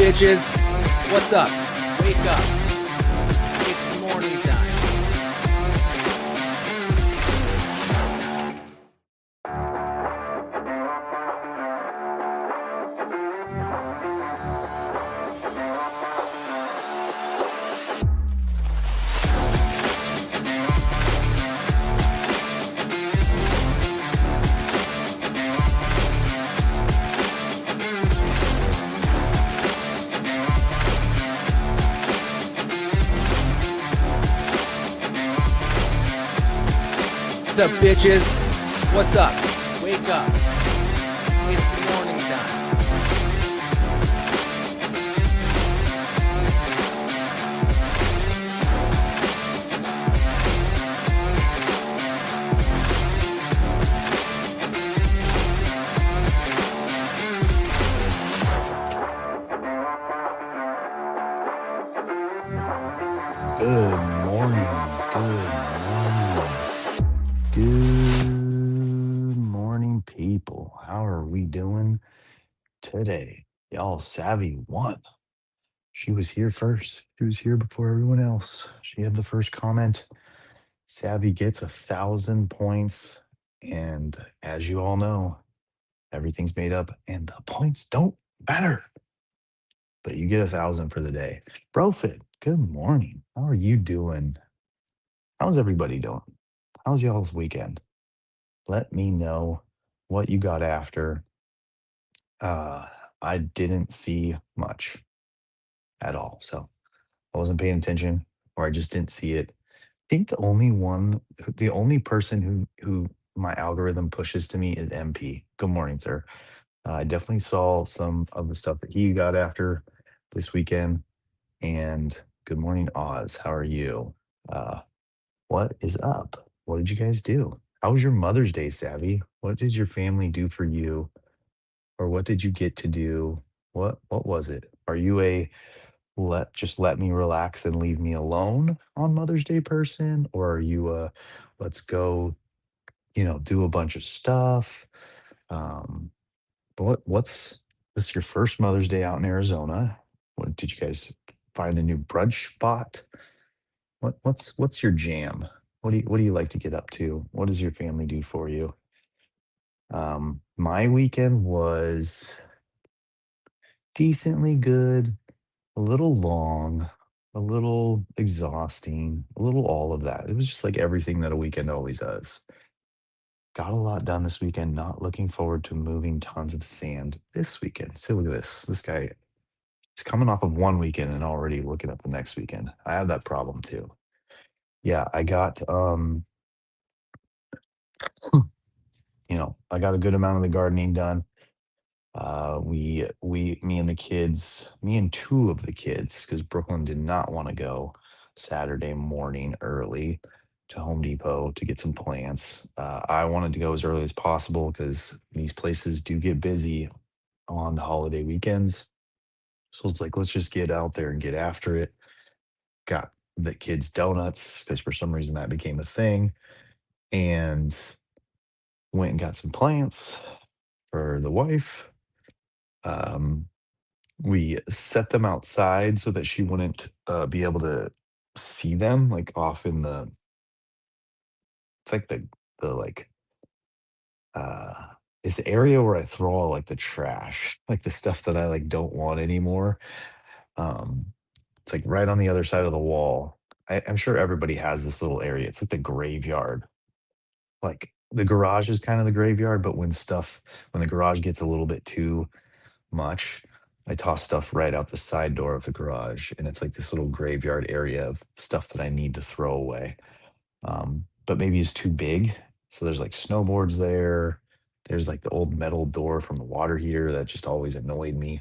bitches? What's up? Wake up. It's morning time. What's up, bitches? What's up? Wake up. It's morning time. Good morning. Good morning, people. How are we doing today? Y'all, Savvy won. She was here first. She was here before everyone else. She had the first comment. Savvy gets 1,000 points. And as you all know, everything's made up and the points don't matter. But you get 1,000 for the day. Brofit, good morning. How are you doing? How's everybody doing? How's y'all's weekend? Let me know what you got after. Uh, I didn't see much at all, so I wasn't paying attention, or I just didn't see it. I think the only person who my algorithm pushes to me is MP. Good morning, sir. I definitely saw some of the stuff that he got after this weekend. And good morning, Oz. How are you? Uh, what is up? What did you guys do? How was your Mother's Day, Savvy? What did your family do for you? Or what did you get to do? What was it? Are you a let me relax and leave me alone on Mother's Day person? Or are you a let's go, do a bunch of stuff? Um, but what's this is your first Mother's Day out in Arizona? What did you guys find a new brunch spot? What's your jam? What do you like to get up to? What does your family do for you? My weekend was decently good, a little long, a little exhausting, a little all of that. It was just like everything that a weekend always does. Got a lot done this weekend. Not looking forward to moving tons of sand this weekend. See, look at this. This guy is coming off of one weekend and already looking at the next weekend. I have that problem too. Yeah, I got a good amount of the gardening done. Me and the kids, me and two of the kids, because Brooklyn did not want to go Saturday morning early to Home Depot to get some plants. I wanted to go as early as possible because these places do get busy on the holiday weekends. So it's like, let's just get out there and get after it. Got the kids donuts because for some reason that became a thing, and went and got some plants for the wife. Um, we set them outside so that she wouldn't be able to see them like off in the it's like the like uh it's the area where I throw all like the trash, like the stuff that I like don't want anymore. um it's like right on the other side of the wall. I'm sure everybody has this little area. It's like the graveyard. Like the garage is kind of the graveyard, but when the garage gets a little bit too much, I toss stuff right out the side door of the garage, and it's like this little graveyard area of stuff that I need to throw away. But maybe it's too big. So there's like snowboards there. There's like the old metal door from the water heater that just always annoyed me.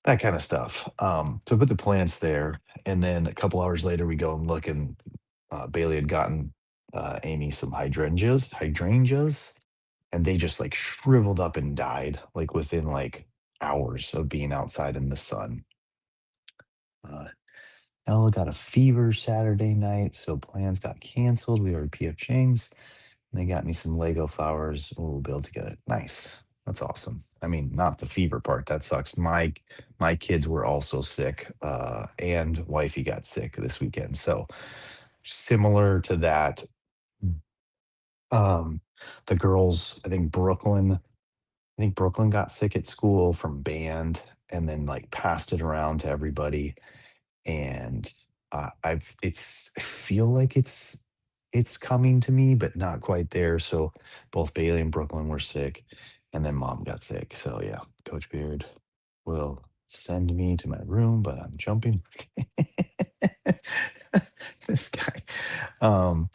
That kind of stuff. So I put the plants there, and then a couple hours later, we go and look, and Bailey had gotten Amy some hydrangeas, and they just like shriveled up and died like within like hours of being outside in the sun. Uh, Ella got a fever Saturday night, so plans got canceled. We ordered PF Chang's, and they got me some Lego flowers. We'll build together. Nice. That's awesome. I mean, not the fever part. That sucks. My kids were also sick, and wifey got sick this weekend. So similar to that, um, the girls, I think Brooklyn got sick at school from band and then like passed it around to everybody. And I feel like it's coming to me, but not quite there. So both Bailey and Brooklyn were sick, and then mom got sick. So yeah, Coach Beard will send me to my room, but I'm jumping. This guy. Um,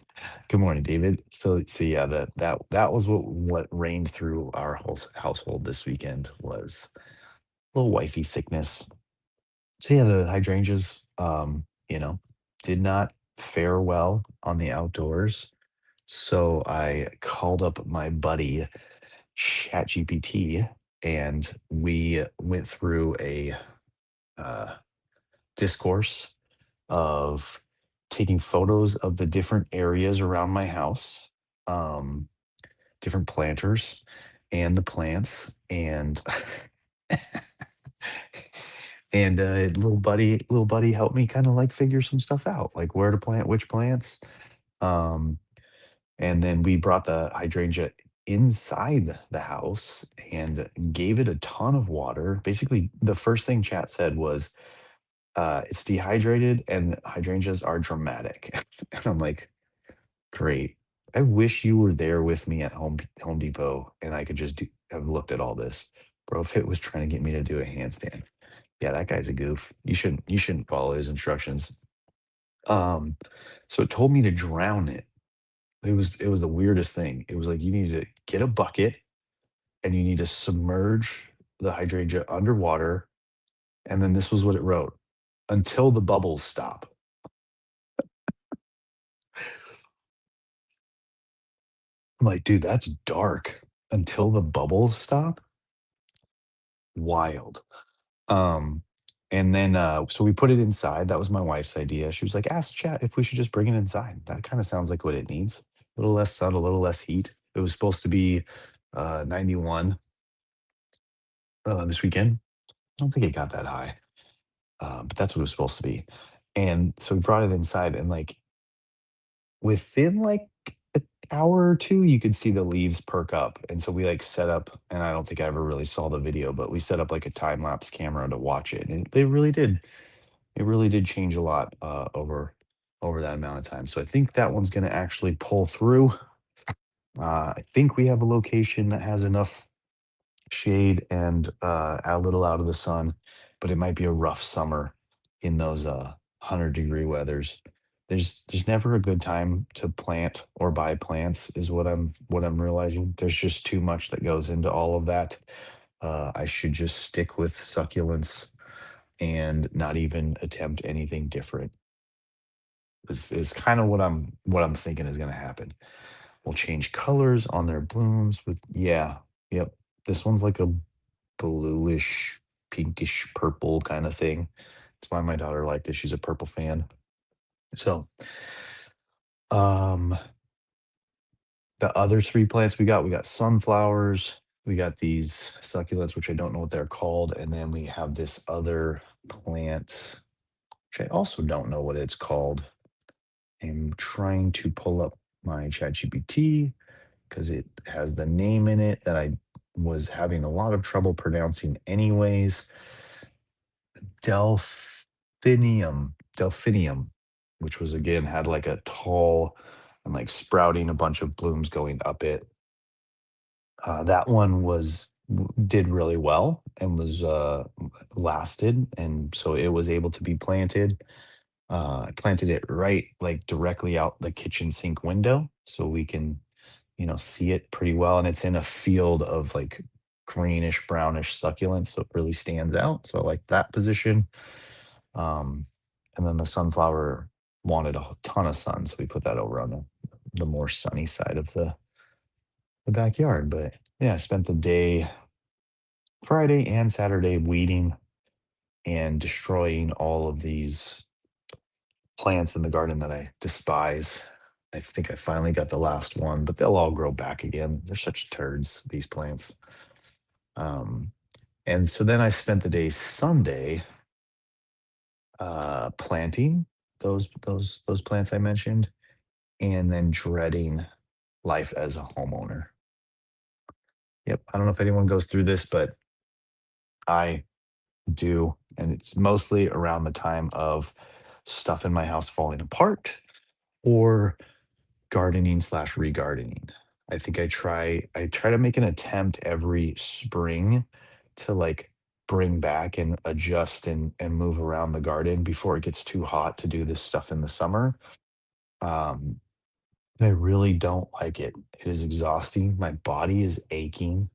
Good morning, David. So yeah, that was what reigned through our household this weekend was a little wifey sickness. So yeah, the hydrangeas, did not fare well on the outdoors. So I called up my buddy ChatGPT, and we went through a uh, discourse of taking photos of the different areas around my house, um, different planters, and the plants, and and little buddy helped me kind of like figure some stuff out, like where to plant which plants. Um, and then we brought the hydrangea inside the house and gave it a ton of water. Basically, the first thing chat said was, "It's dehydrated, and hydrangeas are dramatic." And I'm like, "Great! I wish you were there with me at Home Depot, and I could just have looked at all this, bro. If it was trying to get me to do a handstand." Yeah, that guy's a goof. You shouldn't follow his instructions. Um, so it told me to drown it. It was the weirdest thing. It was like you need to get a bucket and you need to submerge the hydrangea underwater. And then this was what it wrote: until the bubbles stop. I'm like, dude, that's dark. Until the bubbles stop? Wild. Um, and then so we put it inside. That was my wife's idea. She was like, ask chat if we should just bring it inside. That kind of sounds like what it needs. A little less sun, a little less heat. It was supposed to be 91 this weekend. I don't think it got that high, but that's what it was supposed to be. And so we brought it inside, and like within like an hour or two, you could see the leaves perk up. And so we like set up, and I don't think I ever really saw the video, but we set up like a time lapse camera to watch it, and they really did. It really did change a lot over that amount of time. So I think that one's going to actually pull through. I think we have a location that has enough shade and a little out of the sun, but it might be a rough summer in those 100-degree weathers. There's never a good time to plant or buy plants, is what I'm realizing. There's just too much that goes into all of that. I should just stick with succulents and not even attempt anything different. Is kind of what I'm thinking is going to happen. We'll change colors on their blooms with, yeah, yep. This one's like a bluish, pinkish purple kind of thing. That's why my daughter liked it. She's a purple fan. So, um, the other three plants we got sunflowers, we got these succulents, which I don't know what they're called, and then we have this other plant, which I also don't know what it's called. I'm trying to pull up my ChatGPT because it has the name in it that I was having a lot of trouble pronouncing anyways. Delphinium, which was again had like a tall and like sprouting a bunch of blooms going up it. That one did really well and was lasted, and so it was able to be planted. I planted it right like directly out the kitchen sink window, so we can see it pretty well. And it's in a field of like greenish brownish succulents, so it really stands out. So I like that position. Um, and then the sunflower wanted a ton of sun, so we put that over on the more sunny side of the backyard. But yeah, I spent the day Friday and Saturday weeding and destroying all of these plants in the garden that I despise. I think I finally got the last one, but they'll all grow back again. They're such turds, these plants. Um, and so then I spent the day Sunday planting those plants I mentioned, and then dreading life as a homeowner. Yep. I don't know if anyone goes through this, but I do. And it's mostly around the time of stuff in my house falling apart or gardening slash regardening. I think I try to make an attempt every spring to like bring back and adjust and move around the garden before it gets too hot to do this stuff in the summer. Um, and I really don't like it. It is exhausting. My body is aching.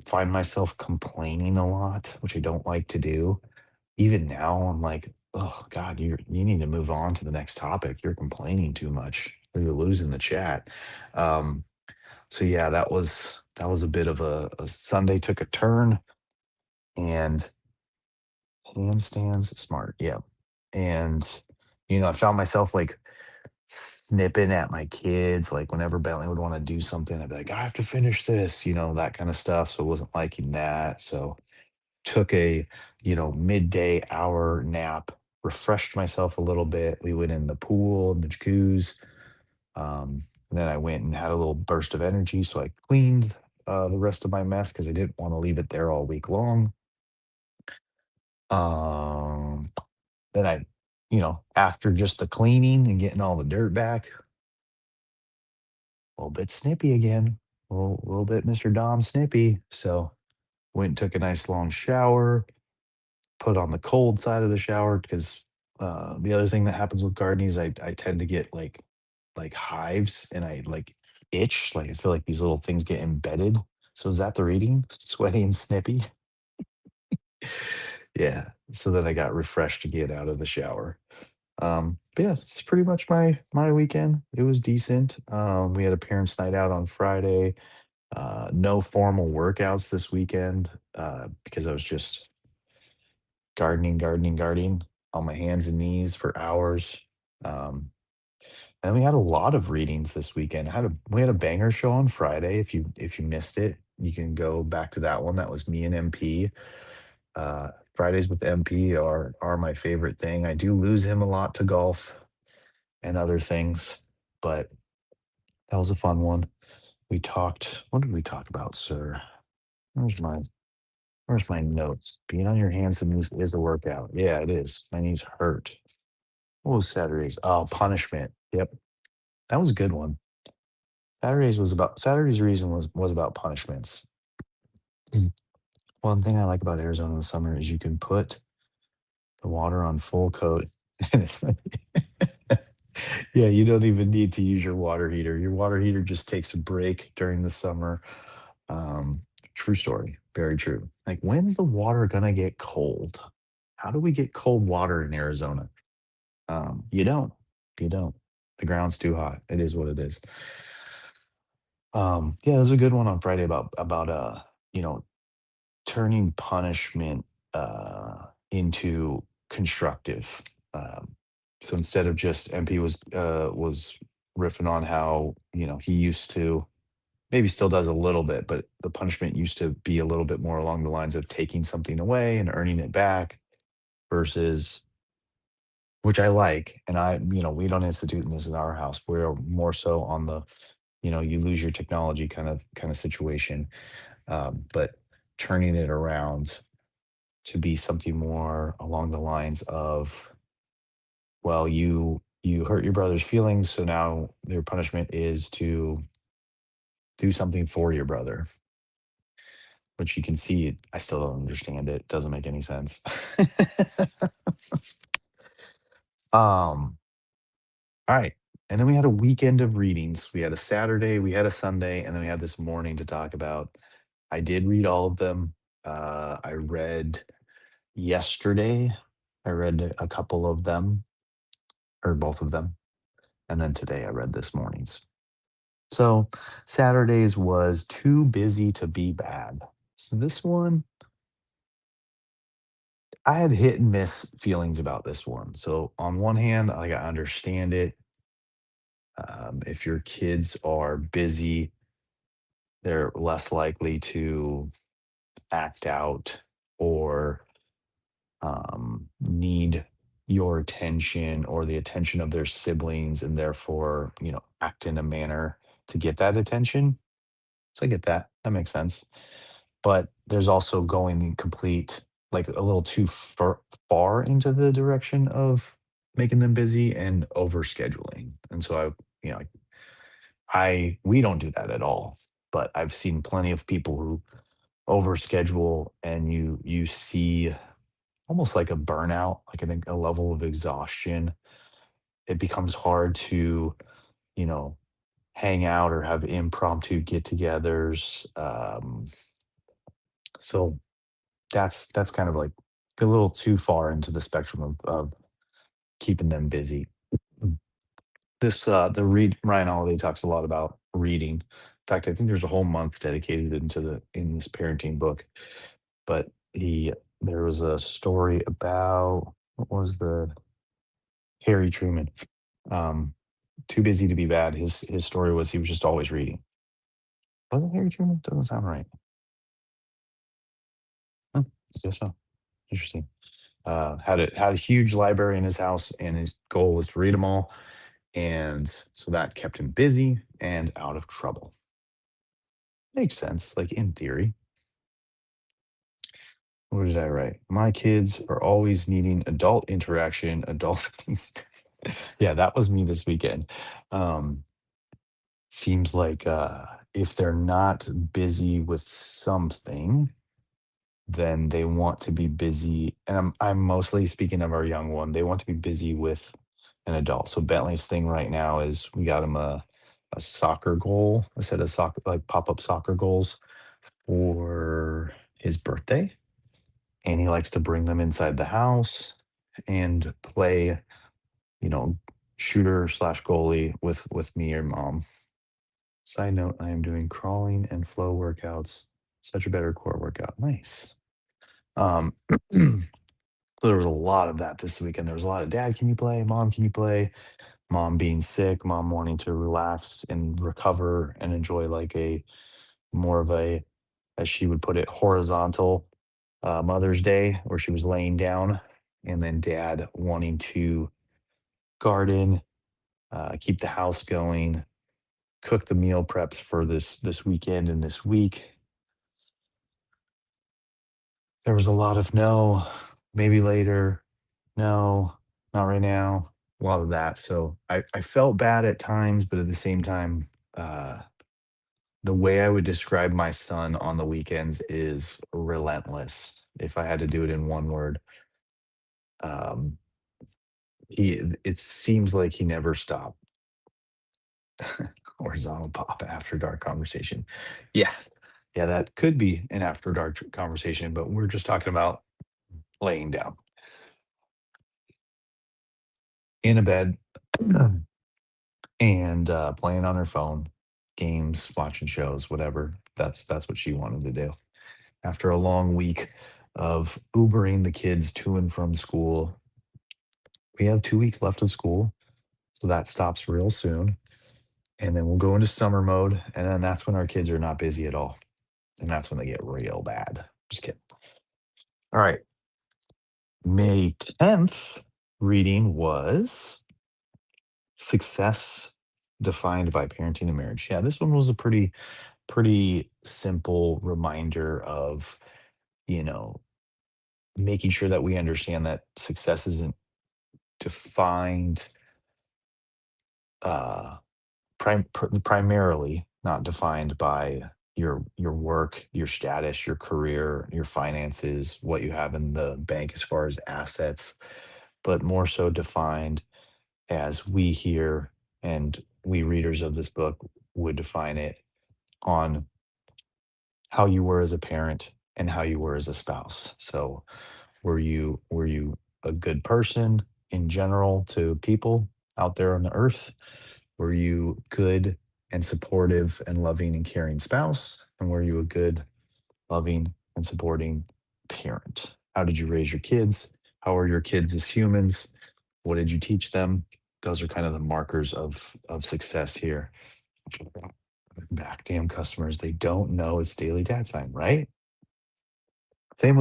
Find myself complaining a lot, which I don't like to do. Even now, I'm like, oh God, you need to move on to the next topic. You're complaining too much. Or you're losing the chat. Um, so yeah, that was a bit of a Sunday took a turn and handstands smart. Yeah. And I found myself like snipping at my kids, like whenever Bentley would want to do something, I'd be like, I have to finish this, that kind of stuff. So I wasn't liking that. So took a, midday hour nap, refreshed myself a little bit. We went in the pool, the jacuzzi. And then I went and had a little burst of energy. So I cleaned the rest of my mess because I didn't want to leave it there all week long. Um, then after just the cleaning and getting all the dirt back, a little bit snippy again, a little bit Mr. Dom snippy. So went and took a nice long shower, put on the cold side of the shower because the other thing that happens with gardening is I tend to get like hives and I like itch. Like I feel like these little things get embedded. So is that the reading? Sweaty and snippy? Yeah. So then I got refreshed to get out of the shower. But yeah, it's pretty much my weekend. It was decent. We had a parents' night out on Friday. No formal workouts this weekend because I was just gardening, gardening, gardening on my hands and knees for hours. Um, and we had a lot of readings this weekend. We had a banger show on Friday. If you missed it, you can go back to that one. That was me and MP. Fridays with MP are my favorite thing. I do lose him a lot to golf and other things, but that was a fun one. We talked. What did we talk about, sir? Where's my Where's my notes? Being on your hands and knees is a workout. Yeah, it is. My knees hurt. What was Saturdays? Oh, punishment. Yep, that was a good one. Saturday's reason was about punishments. Mm. One thing I like about Arizona in the summer is you can put the water on full coat. Yeah, you don't even need to use your water heater. Your water heater just takes a break during the summer. Um, True story. Very true. Like, when's the water gonna get cold? How do we get cold water in Arizona? You don't. You don't. The ground's too hot. It is what it is. Yeah, it was a good one on Friday about you know, turning punishment into constructive. Um, so instead of just MP was riffing on how, he used to maybe still does a little bit, but the punishment used to be a little bit more along the lines of taking something away and earning it back versus which I like. And we don't institute this in our house. We're more so on the, you lose your technology kind of situation. But turning it around to be something more along the lines of, well, you hurt your brother's feelings, so now their punishment is to do something for your brother, which you can see I still don't understand it. Doesn't make any sense. um, all right. And then we had a weekend of readings. We had a Saturday, we had a Sunday, and then we had this morning to talk about. I did read all of them. I read yesterday. I read a couple of them, or both of them. And then today I read this morning's. So Saturdays was too busy to be bad. So this one, I had hit and miss feelings about this one. So on one hand, like I understand it. If your kids are busy, they're less likely to. act out or need your attention or the attention of their siblings and therefore, act in a manner to get that attention. So I get that. That makes sense. But there's also going the complete, like a little too far into the direction of making them busy and over scheduling. And so we don't do that at all. But I've seen plenty of people who overschedule and you see almost like a burnout, like a level of exhaustion. It becomes hard to, you know, hang out or have impromptu get-togethers. So that's kind of like a little too far into the spectrum of keeping them busy. Mm. The read Ryan Holiday talks a lot about reading. In fact, I think there's a whole month dedicated in this parenting book. But he there was a story about what was the Harry Truman. Um, Too busy to be bad. His story was he was just always reading. Was it Harry Truman? Doesn't sound right. Huh, I guess so. Interesting. Had a huge library in his house, and his goal was to read them all, and so that kept him busy and out of trouble. Makes sense, like in theory. What did I write? My kids are always needing adult interaction, adult things. Yeah, that was me this weekend. Um, Seems like if they're not busy with something, then they want to be busy. And I'm mostly speaking of our young one. They want to be busy with an adult. So Bentley's thing right now is we got him a soccer goal, a set of soccer like pop-up soccer goals for his birthday. And he likes to bring them inside the house and play, you know, shooter slash goalie with me or mom. Side note, I am doing crawling and flow workouts. Such a better core workout. Nice. Um, there was a lot of that this weekend. There was a lot of dad, can you play? Mom, can you play? Mom being sick, mom wanting to relax and recover and enjoy like a more of a, as she would put it, horizontal Mother's Day where she was laying down, and then dad wanting to garden, keep the house going, cook the meal preps for this weekend and this week. There was a lot of no, maybe later, no, not right now, a lot of that. So I felt bad at times, but at the same time, the way I would describe my son on the weekends is relentless. If I had to do it in one word, um, it seems like he never stopped. Horizontal pop after dark conversation. Yeah. Yeah, that could be an after dark conversation, but we're just talking about laying down in a bed and playing on her phone, games, watching shows, whatever. That's what she wanted to do. After a long week of Ubering the kids to and from school, we have 2 weeks left of school, so that stops real soon. And then we'll go into summer mode, and then that's when our kids are not busy at all. And that's when they get real bad. Just kidding. All right. May 10th reading was Success Defined by Parenting and Marriage. Yeah, this one was a pretty simple reminder of, you know, making sure that we understand that success isn't defined uh primarily not defined by your work, your status, your career, your finances, what you have in the bank as far as assets, but more so defined as we here and we readers of this book would define it on how you were as a parent and how you were as a spouse. So were you a good person in general to people out there on the earth? Were you good and supportive and loving and caring spouse? And were you a good, loving and supporting parent? How did you raise your kids? How are your kids as humans? What did you teach them? Those are kind of the markers of success here. Back damn customers, they don't know it's daily dad time, right? same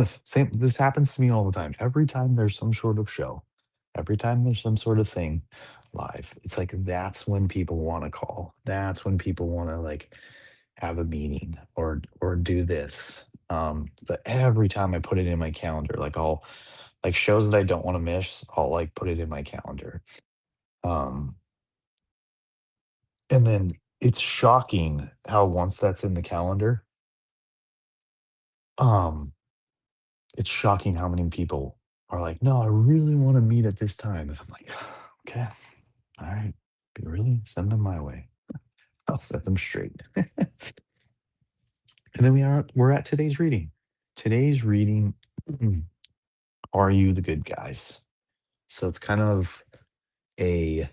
this happens to me all the time. Every time there's some sort of show, every time there's some sort of thing live, it's like that's when people want to call. That's when people want to like have a meeting or do this. So every time I put it in my calendar, like I'll like shows that I don't want to miss, I'll like put it in my calendar. Um, and then it's shocking how once that's in the calendar, um, it's shocking how many people are like, "No, I really wanna meet at this time." And I'm like, "Okay, alright. Really? Send them my way. I'll set them straight." And then we're at today's reading. Today's reading, mm, Are You the Good Guys? So it's kind of a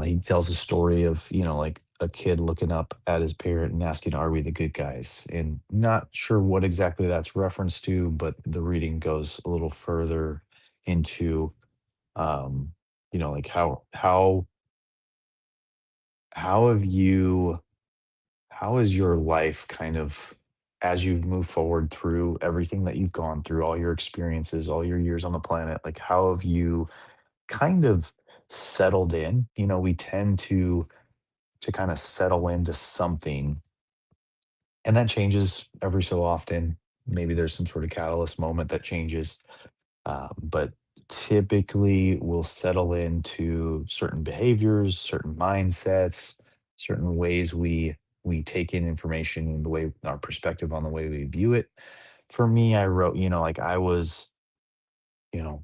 he tells a story of, like a kid looking up at his parent and asking, "Are we the good guys?" And not sure what exactly that's reference to, but the reading goes a little further into, um, like how have you how is your life kind of as you've moved forward through everything that you've gone through, all your experiences, all your years on the planet, like how have you kind of settled in? We tend to kind of settle into something. And that changes every so often. Maybe there's some sort of catalyst moment that changes, but typically we'll settle into certain behaviors, certain mindsets, certain ways we take in information and the way our perspective on the way we view it. For me, I wrote, like I was,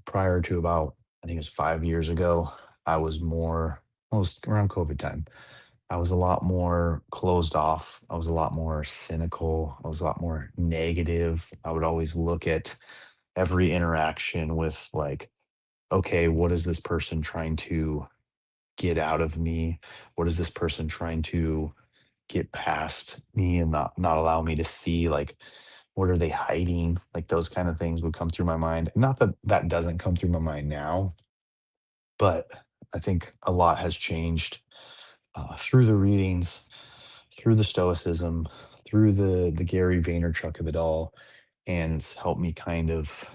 prior to about I think it was 5 years ago, I was more almost around COVID time. I was a lot more closed off. I was a lot more cynical. I was a lot more negative. I would always look at every interaction with like, okay, what is this person trying to get out of me? What is this person trying to get past me and not allow me to see like what are they hiding? Like those kind of things would come through my mind. Not that that doesn't come through my mind now, but I think a lot has changed through the readings, through the stoicism, through the Gary Vaynerchuk of it all, and helped me kind of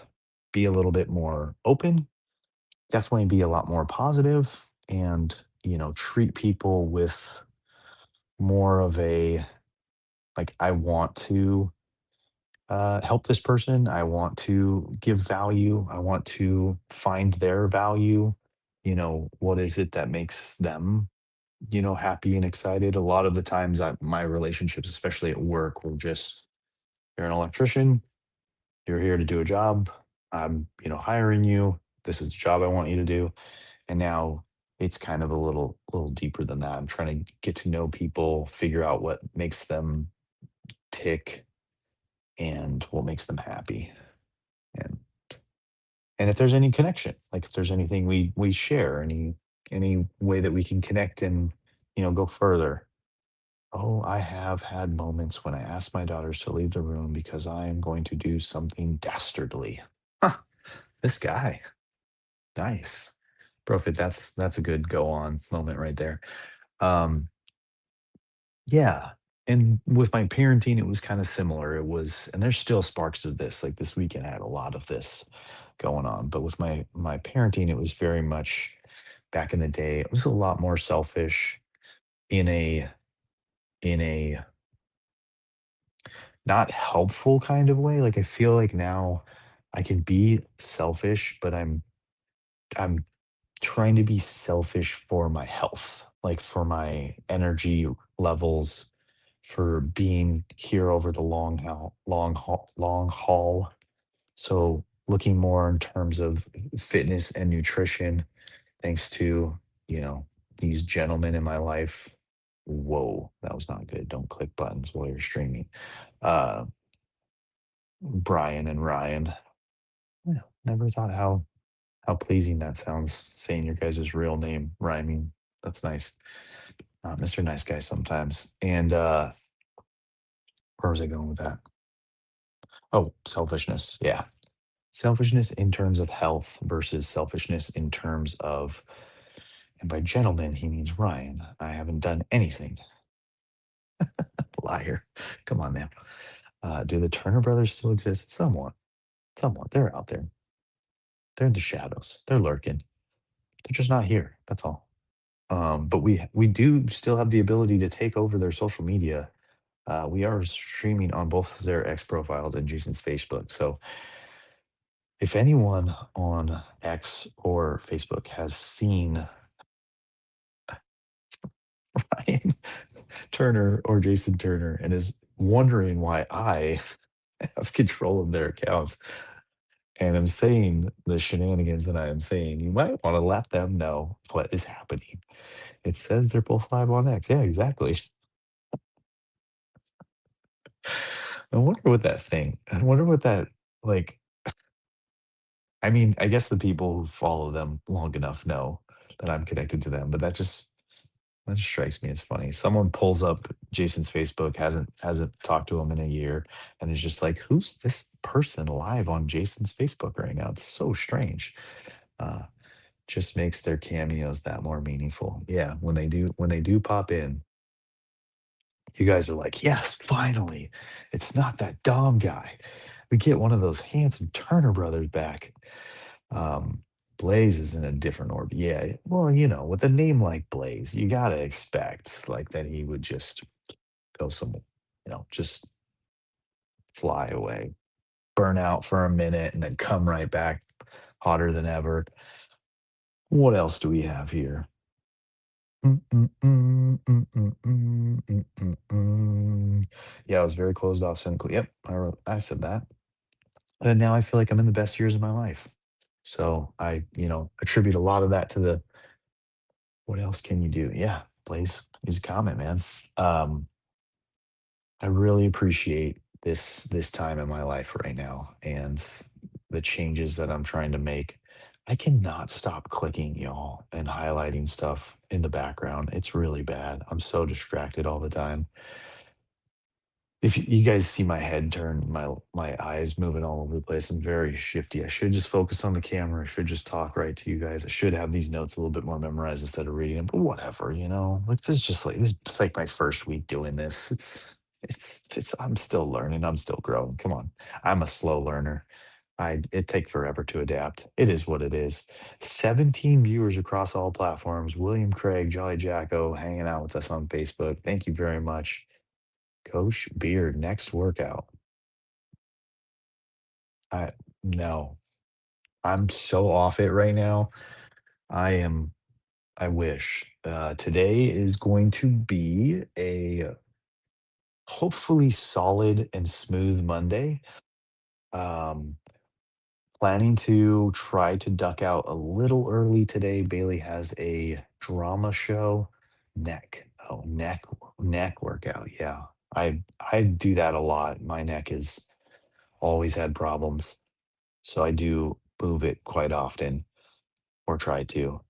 be a little bit more open, definitely be a lot more positive, and treat people with more of a like I want to help this person. I want to give value. I want to find their value. What is it that makes them happy and excited? A lot of the times, my relationships, especially at work, were just you're an electrician, you're here to do a job. I'm, hiring you. This is the job I want you to do. And now it's kind of a little deeper than that. I'm trying to get to know people, figure out what makes them tick and what makes them happy. And and if there's any connection, like if there's anything we share, any way that we can connect and, go further. Oh, I have had moments when I ask my daughters to leave the room because I am going to do something dastardly. Huh, this guy. Nice. Profit, that's a good go on moment right there. Um, yeah. And with my parenting, it was kind of similar. It was, and there's still sparks of this. Like this weekend, I had a lot of this going on. But with my parenting, it was very much back in the day. It was a lot more selfish in a not helpful kind of way. Like I feel like now I can be selfish, but I'm trying to be selfish for my health, like for my energy levels, for being here over the long haul. So looking more in terms of fitness and nutrition, thanks to, you know, these gentlemen in my life. Whoa, that was not good. Don't click buttons while you're streaming. Uh, Brian and Ryan. Yeah, never thought how pleasing that sounds saying your guys' real name rhyming. That's nice. Mr. Nice Guy sometimes. And where was I going with that? Oh, selfishness. Yeah. Selfishness in terms of health versus selfishness in terms of, and by gentleman, he means Ryan. I haven't done anything. Liar. Come on, man. Do the Turner brothers still exist? Somewhat. Somewhat. They're out there. They're in the shadows. They're lurking. They're just not here. That's all. But we do still have the ability to take over their social media. We are streaming on both their X profiles and Jason's Facebook. So if anyone on X or Facebook has seen Ryan Turner or Jason Turner and is wondering why I have control of their accounts and I'm saying the shenanigans that I am saying, you might want to let them know what is happening. It says they're both live on X. Yeah, exactly. I wonder what that thing, I wonder what that, like, I mean, I guess the people who follow them long enough know that I'm connected to them, but that just strikes me as funny. Someone pulls up Jason's Facebook, hasn't talked to him in a year, and is just like, "Who's this person live on Jason's Facebook right now?" It's so strange. Uh, just makes their cameos that more meaningful. Yeah, when they do pop in, you guys are like, "Yes, finally. It's not that Dom guy. We get one of those handsome Turner brothers back." Um, Blaze is in a different orbit. Yeah, well, with a name like Blaze, you gotta expect like that he would just go some, just fly away, burn out for a minute, and then come right back hotter than ever. What else do we have here? Mm, mm, mm, mm, mm, mm, mm, mm, mm. Yeah, I was very closed off cynical. Yep, I said that. And now I feel like I'm in the best years of my life. So I, attribute a lot of that to the what else can you do? Yeah, Blaze is a comment, man. Um, I really appreciate this time in my life right now and the changes that I'm trying to make. I cannot stop clicking, y'all, and highlighting stuff in the background. It's really bad. I'm so distracted all the time. If you guys see my head turn, my eyes moving all over the place, I'm very shifty. I should just focus on the camera. I should just talk right to you guys. I should have these notes a little bit more memorized instead of reading them. But whatever, Like this is like my first week doing this. It's I'm still learning. I'm still growing. Come on. I'm a slow learner. It take forever to adapt. It is what it is. 17 viewers across all platforms. William Craig, Jolly Jacko, hanging out with us on Facebook. Thank you very much. Coach Beard, next workout. I no, I'm so off it right now. I am I wish. Today is going to be a hopefully solid and smooth Monday. Um, Planning to try to duck out a little early today. Bailey has a drama show. Neck. Oh, neck workout. Yeah. I do that a lot. My neck has always had problems. So I do move it quite often or try to.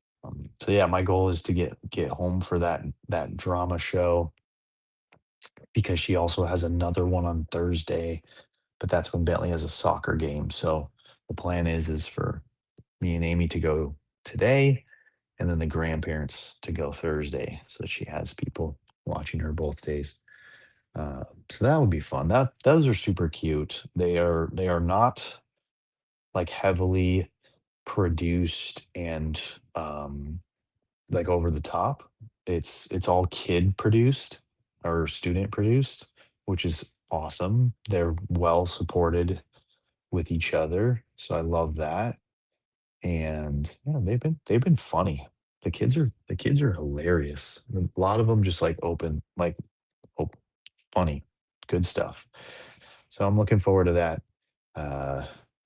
So yeah, my goal is to get home for that drama show because she also has another one on Thursday, but that's when Bentley has a soccer game. So the plan is for me and Amy to go today and then the grandparents to go Thursday so that she has people watching her both days. So that would be fun. Those are super cute. They are not like heavily produced and like over the top. It's all kid produced or student produced, which is awesome. They're well supported with each other, so I love that. And yeah, they've been funny. The kids are hilarious. A lot of them just like open, funny, good stuff. So I'm looking forward to that. Uh,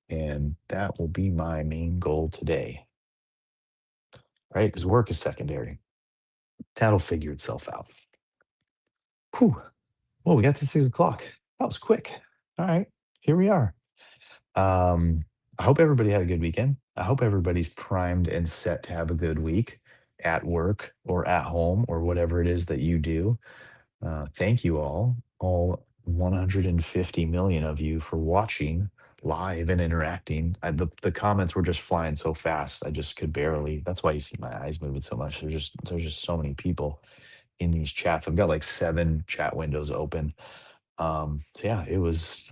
and that will be my main goal today, right? Because work is secondary. That'll figure itself out. Whew. Well, we got to 6 o'clock. That was quick. All right, here we are. Um, I hope everybody had a good weekend. I hope everybody's primed and set to have a good week at work or at home or whatever it is that you do. Thank you all 150 million of you for watching live and interacting. The comments were just flying so fast. I just could barely. That's why you see my eyes moving so much. There's just so many people in these chats. I've got like 7 chat windows open. So yeah, it was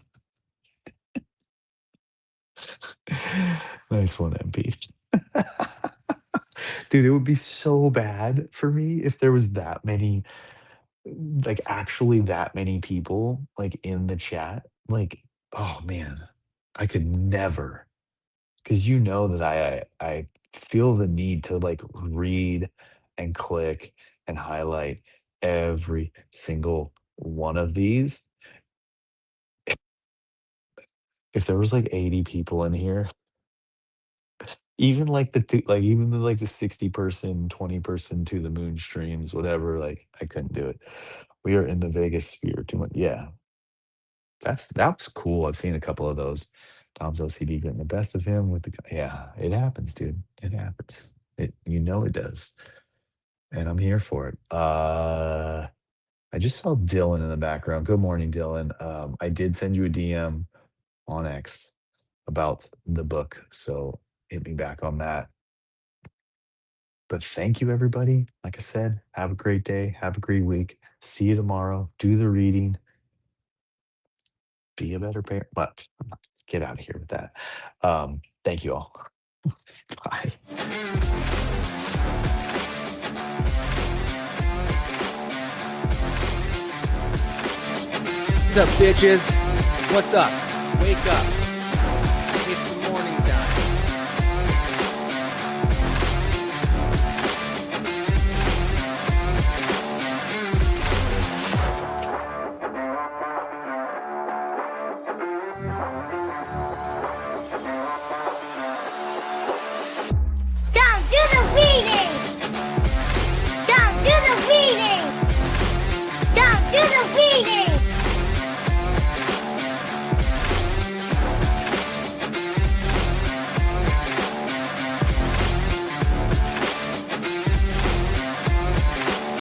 nice one, MP. Dude, it would be so bad for me if there was that many, like, actually that many people, like, in the chat. Like, oh, man, I could never, because you know that I feel the need to, like, read and click and highlight every single one of these. If there was, like, 80 people in here, even, like, even the, like, the 60-person, 20-person To the Moon streams, whatever, like, I couldn't do it. We are in the Vegas sphere too much. Yeah, that was cool. I've seen a couple of those. Tom's OCD getting the best of him with the yeah, it happens, dude. It happens. It does. And I'm here for it. I just saw Dylan in the background. Good morning, Dylan. I did send you a DM on X about the book, so hit me back on that. But thank you, everybody. Like I said, have a great day. Have a great week. See you tomorrow. Do the reading. Be a better parent. But let's get out of here with that. Thank you all. Bye. What's up, bitches? What's up? Wake up.